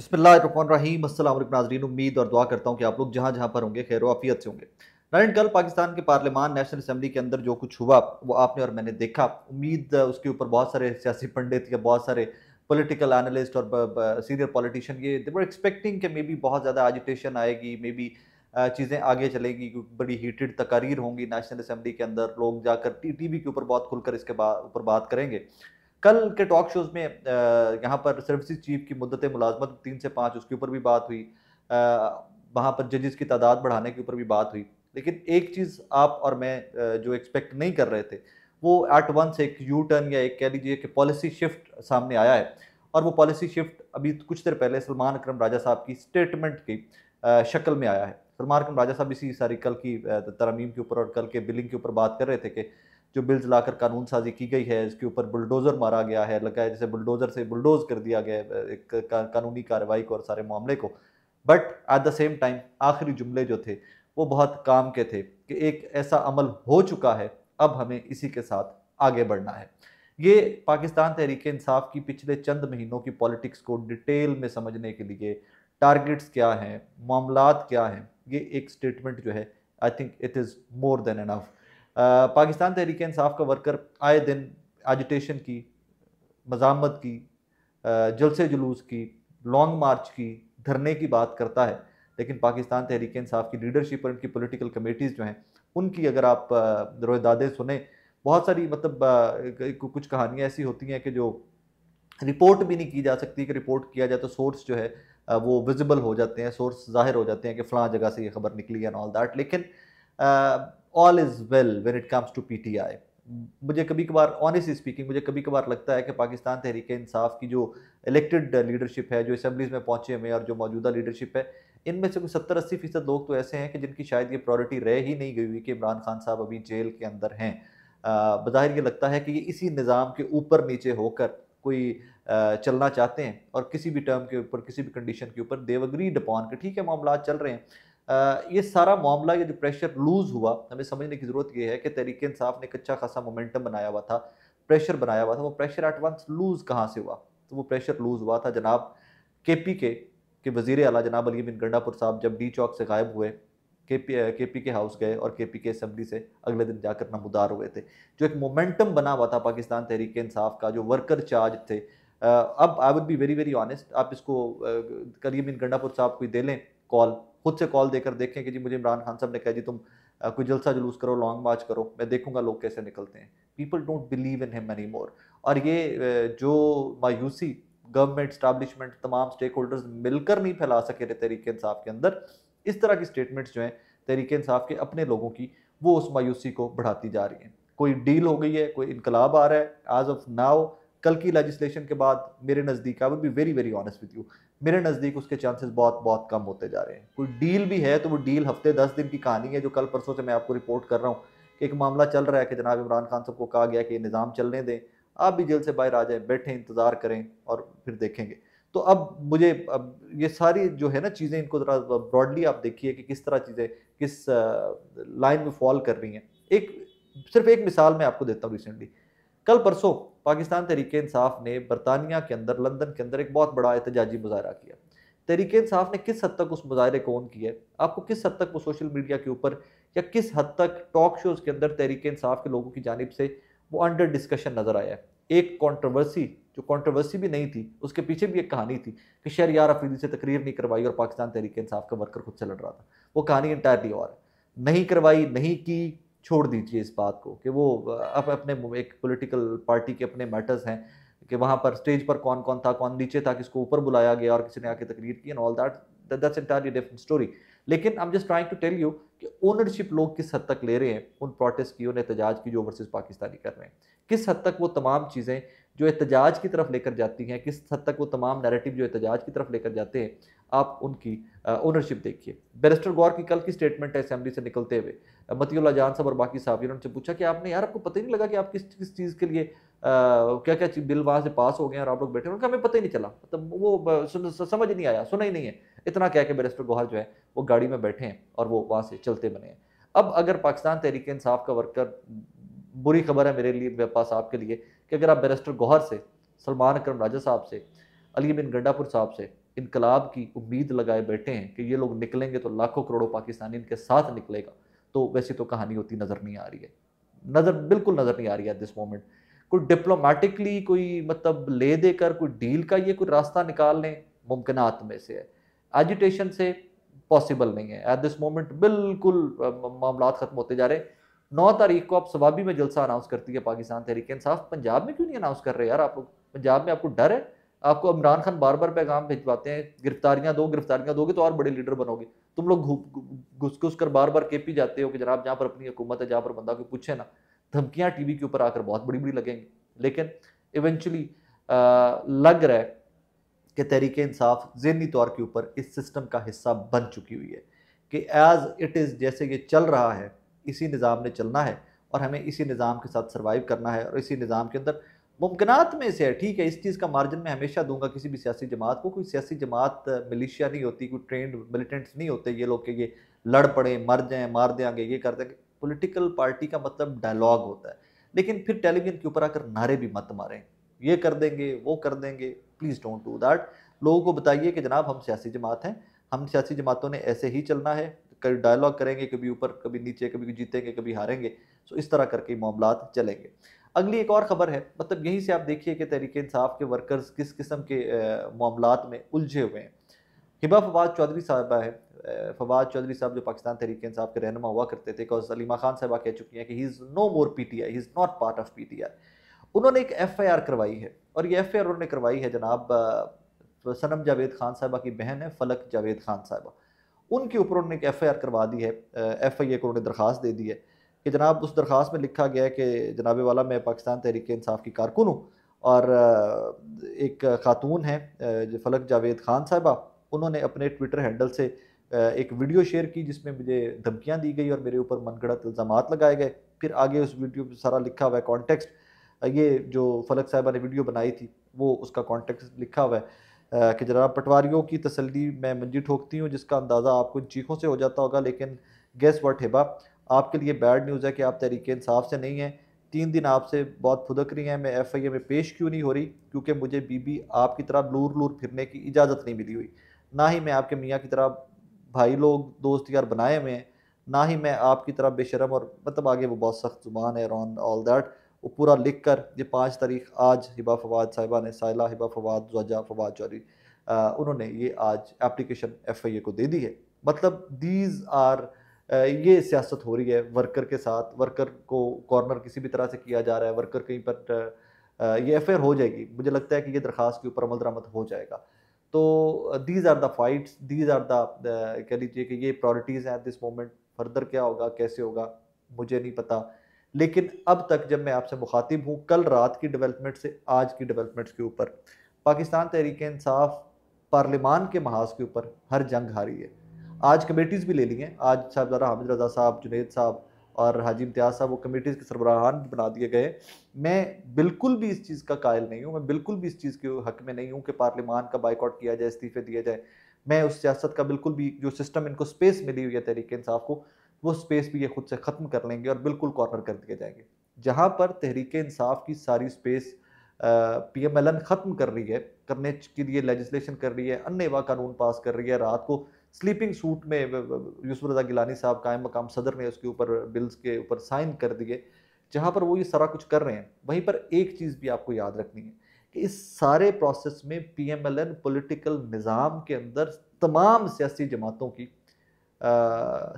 बिस्मिल्लाहिर्रहमानिर्रहीम। अस्सलाम वालेकुम नाज़रीन, उम्मीद और दुआ करता हूँ कि आप लोग जहाँ जहाँ पर होंगे खैर आफियत से होंगे। नारायण, कल पाकिस्तान के पार्लियामान नेशनल असम्बली के अंदर जो कुछ हुआ वो आपने और मैंने देखा। उम्मीद उसके ऊपर बहुत सारे सियासी पंडित या बहुत सारे पॉलिटिकल एनालिस्ट और सीनियर पॉलिटिशियन ये दे वर एक्सपेक्टिंग कि मे बी बहुत ज़्यादा एजिटेशन आएगी, मे बी चीज़ें आगे चलेंगी, बड़ी हीटेड तकारीर होंगी नेशनल असम्बली के अंदर, लोग जाकर टीवी के ऊपर बहुत खुलकर इसके ऊपर बात करेंगे। कल के टॉक शोज में यहाँ पर सर्विसेज चीफ की मुद्दत मुलाजमत 3 से 5 उसके ऊपर भी बात हुई। वहाँ पर जजेस की तादाद बढ़ाने के ऊपर भी बात हुई। लेकिन एक चीज़ आप और मैं जो एक्सपेक्ट नहीं कर रहे थे, वो एट वंस एक यू टर्न या एक कह लीजिए कि पॉलिसी शिफ्ट सामने आया है। और वो पॉलिसी शिफ्ट अभी कुछ देर पहले सलमान अकरम राजा साहब की स्टेटमेंट की शक्ल में आया है। सलमान अकरम राजा साहब इसी सारी कल की तरमीम के ऊपर और कल के बिलिंग के ऊपर बात कर रहे थे कि जो बिल्स लाकर कानून साजी की गई है, इसके ऊपर बुलडोजर मारा गया है, लगा है जैसे बुलडोजर से बुलडोज कर दिया गया है एक कानूनी कार्रवाई को और सारे मामले को। But at the same time आखिरी जुमले जो थे वो बहुत काम के थे कि एक ऐसा अमल हो चुका है, अब हमें इसी के साथ आगे बढ़ना है। ये पाकिस्तान तहरीक इंसाफ की पिछले चंद महीनों की पॉलिटिक्स को डिटेल में समझने के लिए, टारगेट्स क्या हैं, मामलात क्या हैं, ये एक स्टेटमेंट जो है I think it is more than enough. Pakistan Tehreek Insaf का वर्कर आए दिन एजिटेशन की, मज़ामत की, जलसे जुलूस की, लॉन्ग मार्च की, धरने की बात करता है। लेकिन पाकिस्तान तहरीक इंसाफ की लीडरशिप और इनकी पॉलिटिकल कमेटीज़ जो हैं, उनकी अगर आप रोयदादे सुने, बहुत सारी मतलब कुछ कहानियाँ ऐसी होती हैं कि जो रिपोर्ट भी नहीं की जा सकती, कि रिपोर्ट किया जाए तो सोर्स जो है वो विजिबल हो जाते हैं, सोर्स जाहिर हो जाते हैं कि फ़लाँ जगह से ये खबर निकली एंड ऑल दैट। लेकिन all is well when it comes to PTI. मुझे कभी कभार ऑनेस्टली स्पीकिंग मुझे कभी कभार लगता है कि पाकिस्तान तहरीक इंसाफ की जो इलेक्टेड लीडरशिप है, जो असम्बलीज में पहुंचे हुए और जो मौजूदा लीडरशिप है, इनमें से कुछ 70-80% लोग तो ऐसे हैं कि जिनकी शायद ये प्रायोरिटी रह ही नहीं गई हुई कि इमरान खान साहब अभी जेल के अंदर हैं। बज़ाहिर ये लगता है कि ये इसी निज़ाम के ऊपर नीचे होकर कोई चलना चाहते हैं और किसी भी टर्म के ऊपर, किसी भी कंडीशन के ऊपर देव अग्रीड अपॉन कि ठीक है मामला चल रहे हैं। ये सारा मामला, ये जो प्रेशर लूज़ हुआ, हमें समझने की ज़रूरत ये है कि तहरीक इंसाफ ने एक अच्छा खासा मोमेंटम बनाया हुआ था, प्रेशर बनाया हुआ था। वो प्रेशर एट वंस लूज़ कहाँ से हुआ? तो वो प्रेशर लूज़ हुआ था जनाब के वज़ीर आला जनाब अली बिन गंडापुर साहब जब डी चौक से गायब हुए, केपी के हाउस गए और केपी के असम्बली से अगले दिन जाकर नमूदार हुए थे। जो एक मोमेंटम बना हुआ था पाकिस्तान तहरीक इंसाफ का, जो वर्कर चार्ज थे। अब I would be very very honest, आप इसको करीम बिन गंडापुर साहब को दे लें कॉल, खुद से कॉल देकर देखें कि जी मुझे इमरान खान साहब ने कहा जी तुम कोई जलसा जुलूस करो, लॉन्ग मार्च करो, मैं देखूंगा लोग कैसे निकलते हैं। People don't believe in him any more. और ये जो मायूसी गवर्नमेंट स्टैब्लिशमेंट तमाम स्टेक होल्डर्स मिलकर नहीं फैला सके थे तहरीक इंसाफ के अंदर, इस तरह की स्टेटमेंट्स जो हैं तहरीक इंसाफ के अपने लोगों की, वो उस मायूसी को बढ़ाती जा रही हैं। कोई डील हो गई है, कोई इनकलाब आ रहा है एज ऑफ नाउ। कल की लेजिस्लेशन के बाद मेरे नज़दीक, I would be very very honest with you, मेरे नज़दीक उसके चांसेस बहुत बहुत कम होते जा रहे हैं। कोई डील भी है तो वो डील हफ्ते 10 दिन की कहानी है, जो कल परसों से मैं आपको रिपोर्ट कर रहा हूँ कि एक मामला चल रहा है कि जनाब इमरान खान साहब को कहा गया कि ये निज़ाम चलने दें, आप भी जेल से बाहर आ जाएं, बैठें, इंतज़ार करें और फिर देखेंगे। तो अब ये सारी जो है ना चीज़ें, इनको ज़रा ब्रॉडली आप देखिए कि किस तरह चीज़ें किस लाइन में फॉल कर रही हैं। सिर्फ एक मिसाल मैं आपको देता हूँ। रिसेंटली कल परसों पाकिस्तान तहरीक इंसाफ ने बरतानिया के अंदर, लंदन के अंदर एक बहुत बड़ा एहतजाजी मुजाहरा किया। तहरीक इंसाफ ने किस हद तक उस मुजाहरे को ऑन किया है, आपको किस हद तक वो सोशल मीडिया के ऊपर या किस हद तक टॉक शोज के अंदर तहरीक इंसाफ के लोगों की जानिब से वो अंडर डिस्कशन नजर आया है। एक कंट्रोवर्सी, जो कंट्रोवर्सी भी नहीं थी, उसके पीछे भी एक कहानी थी कि शहरयार अफरीदी से तकरीर नहीं करवाई और पाकिस्तान तहरीक इंसाफ का वर्कर खुद से लड़ रहा था। वो कहानी इंटायरली और है। नहीं करवाई, नहीं की, छोड़ दीजिए इस बात को कि वो अब अपने एक पॉलिटिकल पार्टी के अपने मैटर्स हैं कि वहाँ पर स्टेज पर कौन कौन था, कौन नीचे था, किसको ऊपर बुलाया गया और किसी ने आके तकरीर की and all that's entirely different story. लेकिन I am just trying to tell you कि ओनरशिप लोग किस हद तक ले रहे हैं उन प्रोटेस्ट की, उन एहतजाज की जो ओवरसीज पाकिस्तानी कर रहे हैं। किस हद तक वो तमाम चीज़ें जो एहतजाज की तरफ लेकर जाती हैं, किस हद तक वो तमाम नैरेटिव जो एहतजाज की तरफ लेकर जाते हैं, आप उनकी ओनरशिप देखिए। बैरिस्टर गौर की कल की स्टेटमेंट है असेंबली से निकलते हुए, मतीउल्लाह जान साहब और बाकी साहब, उनसे पूछा कि आपने, यार आपको पता ही नहीं लगा कि आप किस किस चीज़ के लिए क्या क्या बिल वहाँ से पास हो गए और आप लोग बैठे, उनका हमें पता ही नहीं चला, मतलब वो समझ ही नहीं आया, सुना ही नहीं है। इतना कह के बैरिस्टर गौहर जो है वो गाड़ी में बैठे हैं और वो वहाँ से चलते बने हैं। अब अगर पाकिस्तान तहरीक इंसाफ का वर्कर, बुरी खबर है मेरे लिए, मेरे पास आपके लिए, कि अगर आप बैरिस्टर गौहर से, सलमान अकरम राजा साहब से, अली बिन गंडापुर साहब से इनकलाब की उम्मीद लगाए बैठे हैं कि ये लोग निकलेंगे तो लाखों करोड़ों पाकिस्तानी इनके साथ निकलेगा, तो वैसी तो कहानी होती नज़र नहीं आ रही है, बिल्कुल नज़र नहीं आ रही है दिस मोमेंट। कोई डिप्लोमेटिकली कोई मतलब ले देकर कोई डील का ये कोई रास्ता निकाल लें, मुमकिनात में से है। एजिटेशन से पॉसिबल नहीं है एट दिस मोमेंट, बिल्कुल मामला ख़त्म होते जा रहे हैं। 9 तारीख को आप सवाबी में जलसा अनाउंस करती है पाकिस्तान तहरीक इंसाफ, पंजाब में क्यों नहीं अनाउंस कर रहे यार आप लोग? पंजाब में आपको डर है? आपको इमरान खान बार बार पैगाम भिजवाते हैं गिरफ्तारियां दो, गिरफ्तारियां दोगे तो और बड़े लीडर बनोगे। तुम लोग घुस घुस कर बार बार केपी जाते हो कि जनाब जहां पर अपनी हुकूमत है, जहां पर बंदा कोई पूछे ना, धमकियां टीवी के ऊपर आकर बहुत बड़ी बड़ी लगेंगी। लेकिन इवेंचुअली लग रहा है कि तहरीक इंसाफ ज़हनी तौर के ऊपर इस सिस्टम का हिस्सा बन चुकी हुई है कि एज इट इज़ जैसे ये चल रहा है इसी निज़ाम ने चलना है और हमें इसी निज़ाम के साथ सर्वाइव करना है और इसी निज़ाम के अंदर मुमकिनात में से है। ठीक है, इस चीज़ का मार्जिन मैं हमेशा दूंगा किसी भी सियासी जमात को। कोई सियासी जमात मिलिशिया नहीं होती, कोई ट्रेंड मिलिटेंट्स नहीं होते ये लोग कि ये लड़ पड़े, मर जाएं, मार देंगे, ये कर देंगे। पॉलिटिकल पार्टी का मतलब डायलॉग होता है, लेकिन फिर टेलीविजन के ऊपर आकर नारे भी मत मारें, ये कर देंगे, वो कर देंगे। Please don't do that. लोगों को बताइए कि जनाब हम सियासी जमात हैं, हम सियासी जमातों ने ऐसे ही चलना है, कभी डायलॉग करेंगे, कभी ऊपर कभी नीचे, कभी जीतेंगे कभी हारेंगे, सो इस तरह करके मामलात चलेंगे। अगली एक और ख़बर है, मतलब यहीं से आप देखिए कि तहरीक इंसाफ के वर्कर्स किस किस्म के मामलात में उलझे हुए हैं। हिबा फवाद चौधरी साहबा है, फवाद चौधरी साहब जो पाकिस्तान तहरीक इंसाफ के रहनुमा हुआ करते थे, बिकॉज सलीमा खान साहबा कह चुकी हैं कि he is no more PTI, he is not part of PTI। उन्होंने एक FIR करवाई है और ये FIR उन्होंने करवाई है जनाब सनम जावेद खान साहबा की बहन है फलक जावेद खान साहबा, उनके ऊपर उन्होंने एक FIR करवा दी है। FIA को उन्होंने दरख्वास्त दे दी है कि जनाब उस दरख्वास्त में लिखा गया है कि जनाब वाला मैं पाकिस्तान तहरीक इंसाफ की कारकुन हूँ और एक खातून है जो फलक जावेद खान साहबा, उन्होंने अपने ट्विटर हैंडल से एक वीडियो शेयर की जिसमें मुझे धमकियाँ दी गई और मेरे ऊपर मनगढ़ंत इल्ज़ामात लगाए गए। फिर आगे उस वीडियो में सारा लिखा हुआ है कॉन्टेक्स्ट, ये जो फलक साहबा ने वीडियो बनाई थी वो उसका कॉन्टेक्स्ट लिखा हुआ है कि जनाब पटवारियों की तसल्ली मैं मंजी ठोकती हूँ जिसका अंदाज़ा आपको इन चीखों से हो जाता होगा, लेकिन गेस व्हाट हिबा, आपके लिए बैड न्यूज़ है कि आप तहरीक इंसाफ से नहीं हैं। 3 दिन आपसे बहुत फुदक रही हैं, मैं FIA में पेश क्यों नहीं हो रही? क्योंकि मुझे बीबी आपकी तरह लूर लूर फिरने की इजाज़त नहीं मिली हुई, ना ही मैं आपके मियाँ की तरह भाई लोग दोस्त यार बनाए हुए हैं, ना ही मैं आपकी तरह बेशरम और मतलब आगे वो बहुत सख्त ज़ुबान है ऑन ऑल दैट। वो पूरा लिख कर ये 5 तारीख आज हिबा फवाद साहिबा ने, साइला हिबा फवाद ज़्वाजा फवाद चौधरी, उन्होंने ये आज एप्लीकेशन FIA को दे दी है। मतलब दीज आर ये सियासत हो रही है वर्कर के साथ, वर्कर को कॉर्नर किसी भी तरह से किया जा रहा है, वर्कर कहीं पर ये FIR हो जाएगी, मुझे लगता है कि ये दरख्वास्त के ऊपर अमल दरामद हो जाएगा। तो these are the fights, these are the कह लीजिए कि ये प्रायोरिटीज़ हैं एट दिस मोमेंट। फर्दर क्या होगा, कैसे होगा, मुझे नहीं पता, लेकिन अब तक जब मैं आपसे मुखातिब हूँ, कल रात की डेवलपमेंट से आज की डेवलपमेंट्स के ऊपर पाकिस्तान तहरीक इंसाफ पार्लिमान के महाज के ऊपर हर जंग हारी है। आज कमेटीज़ भी ले ली हैं, आज साहबजादा हामिद रज़ा साहब, जुनेद साहब और हाजी इम्तियाज़ साहब वो कमेटीज़ के सरबराहान भी बना दिए गए। मैं बिल्कुल भी इस चीज़ का कायल नहीं हूँ, मैं बिल्कुल भी इस चीज़ के हक में नहीं हूँ कि पार्लिमान का बाइकआउट किया जाए, इस्तीफे दिए जाए। मैं उस सियासत का बिल्कुल भी, जो सिस्टम इनको स्पेस मिली हुई है तहरीक इंसाफ को, वो स्पेस भी ये खुद से ख़त्म कर लेंगे और बिल्कुल कॉर्नर कर दिए जाएंगे। जहाँ पर तहरीक इंसाफ की सारी स्पेस PMLN ख़त्म कर रही है, करने के लिए लेजिस्लेशन कर रही है, अन्नेवा कानून पास कर रही है, रात को स्लीपिंग सूट में यूसुफ रज़ा गिलानी साहब कायम मकाम सदर ने उसके ऊपर बिल्स के ऊपर साइन कर दिए, जहाँ पर वो ये सारा कुछ कर रहे हैं। वहीं पर एक चीज़ भी आपको याद रखनी है कि इस सारे प्रोसेस में PMLN पॉलिटिकल निज़ाम के अंदर तमाम सियासी जमातों की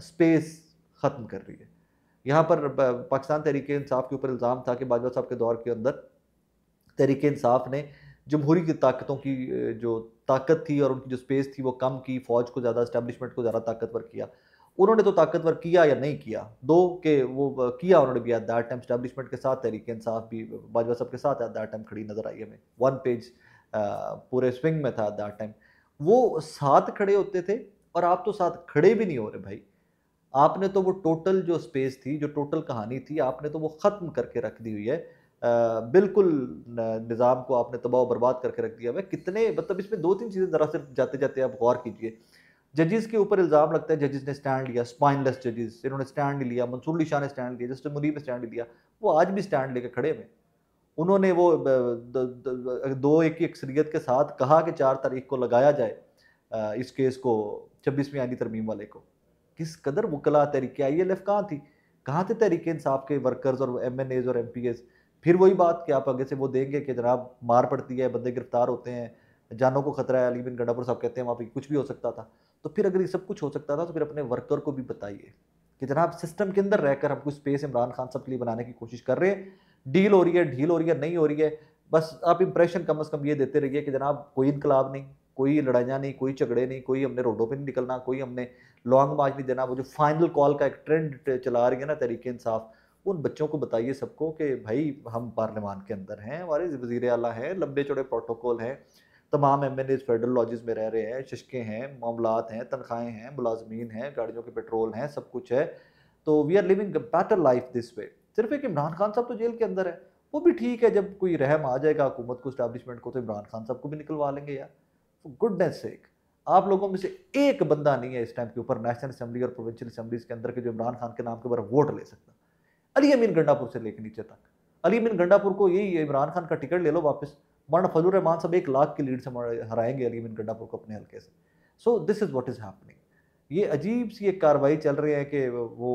स्पेस ख़त्म कर रही है। यहाँ पर पाकिस्तान तहरीक इंसाफ के ऊपर इल्ज़ाम था कि बाजवा साहब के दौर के अंदर तहरीक इंसाफ ने जमहूरी की ताकतों की जो ताकत थी और उनकी जो स्पेस थी वो कम की, फ़ौज को ज़्यादा, एस्टेब्लिशमेंट को ज़्यादा ताकतवर किया। उन्होंने तो ताकतवर किया या नहीं किया, दो के वो किया उन्होंने भी एट दैट टाइम, एस्टेब्लिशमेंट के साथ तहरीक इंसाफ भी बाजवा साहब के साथ एट दैट टाइम खड़ी नज़र आई हमें, 1 पेज पूरे स्विंग में था एट दैट टाइम। वो साथ खड़े होते थे और आप तो साथ खड़े भी नहीं हो रहे भाई। आपने तो वो टोटल जो स्पेस थी, जो टोटल कहानी थी, आपने तो वो ख़त्म करके रख दी हुई है। बिल्कुल निज़ाम को आपने तबाह बर्बाद करके रख दिया हुआ है। कितने मतलब इसमें 2-3 चीज़ें ज़रा सिर्फ जाते जाते आप गौर कीजिए। जजेस के ऊपर इल्ज़ाम लगता है जजेस ने स्टैंड लिया, स्पाइनलेस जजेस, इन्होंने स्टैंड नहीं लिया, मंसूर अली शाह ने स्टैंड लिया, जस्टिस मुनीब ने स्टैंड लिया, वो आज भी स्टैंड लेके खड़े हुए। उन्होंने वो दो एक की अक्सरियत के साथ कहा कि 4 तारीख को लगाया जाए इस केस को, 26वीं आईनी तरमीम वाले को। किस कदर वकला तहरीक ILF कहाँ थी, कहाँ थे तहरीक इंसाफ के वर्कर्स और MNAs और MPAs? फिर वही बात कि आप आगे से वो देंगे कि जनाब मार पड़ती है, बंदे गिरफ्तार होते हैं, जानों को खतरा है। अली बिन गंडापुर साहब कहते हैं वहाँ पे कुछ भी हो सकता था। तो फिर अगर ये सब कुछ हो सकता था तो फिर अपने वर्कर को भी बताइए कि जनाब सिस्टम के अंदर रहकर हम कुछ स्पेस इमरान खान साहब के लिए बनाने की कोशिश कर रहे हैं, डील हो रही है, ढील हो रही है, नहीं हो रही है, बस आप इंप्रेशन कम से कम ये देते रहिए कि जनाब कोई इनकलाब नहीं, कोई लड़ाइयाँ नहीं, कोई झगड़े नहीं, कोई हमने रोडों पे नहीं निकलना, कोई हमने लॉन्ग मार्च नहीं देना। वो जो फाइनल कॉल का एक ट्रेंड चला रही है ना तहरीक इंसाफ, उन बच्चों को बताइए सबको कि भाई हम पार्लियामान के अंदर हैं, हमारे वजीर आला हैं, लंबे चौड़े प्रोटोकॉल हैं, तमाम MNAs फेडरल लॉजेस में रह रहे हैं, शशके हैं, मामलात हैं, तनख्वाहें हैं, मुलाजमीन हैं, गाड़ियों के पेट्रोल हैं, सब कुछ है। तो we are living better life this way. सिर्फ एक इमरान खान साहब तो जेल के अंदर है, वो भी ठीक है, जब कोई रहम आ जाएगा हुकूमत को, स्टैब्लिशमेंट को, तो इमरान खान साहब को भी निकलवा लेंगे यार। गुडनेस सेक, आप लोगों में से एक बंदा नहीं है इस टाइम के ऊपर नेशनल असेंबली और प्रोविंशियल असेंबलीज के अंदर के जो इमरान खान के नाम के ऊपर वोट ले सकता। अली अमीन गंडापुर से लेकर नीचे तक, अली अमीन गंडापुर को यही इमरान खान का टिकट ले लो वापस, मौलाना फजलुर रहमान साहब 1 लाख की लीड से हराएंगे अली अमीन गंडापुर को अपने हल्के से। So this is what is happening. ये अजीब सी एक कार्रवाई चल रही है कि वो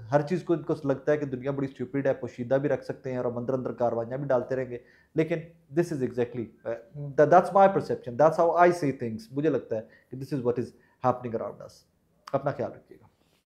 हर चीज़ को इनको लगता है कि दुनिया बड़ी स्टूपिड है, पोशीदा भी रख सकते हैं और अंदर अंदर कार्रवाइयाँ भी डालते रहेंगे। लेकिन this is exactly that's my perception, that's how I see things. मुझे लगता है कि this is what is happening around us. अपना ख्याल रखिएगा।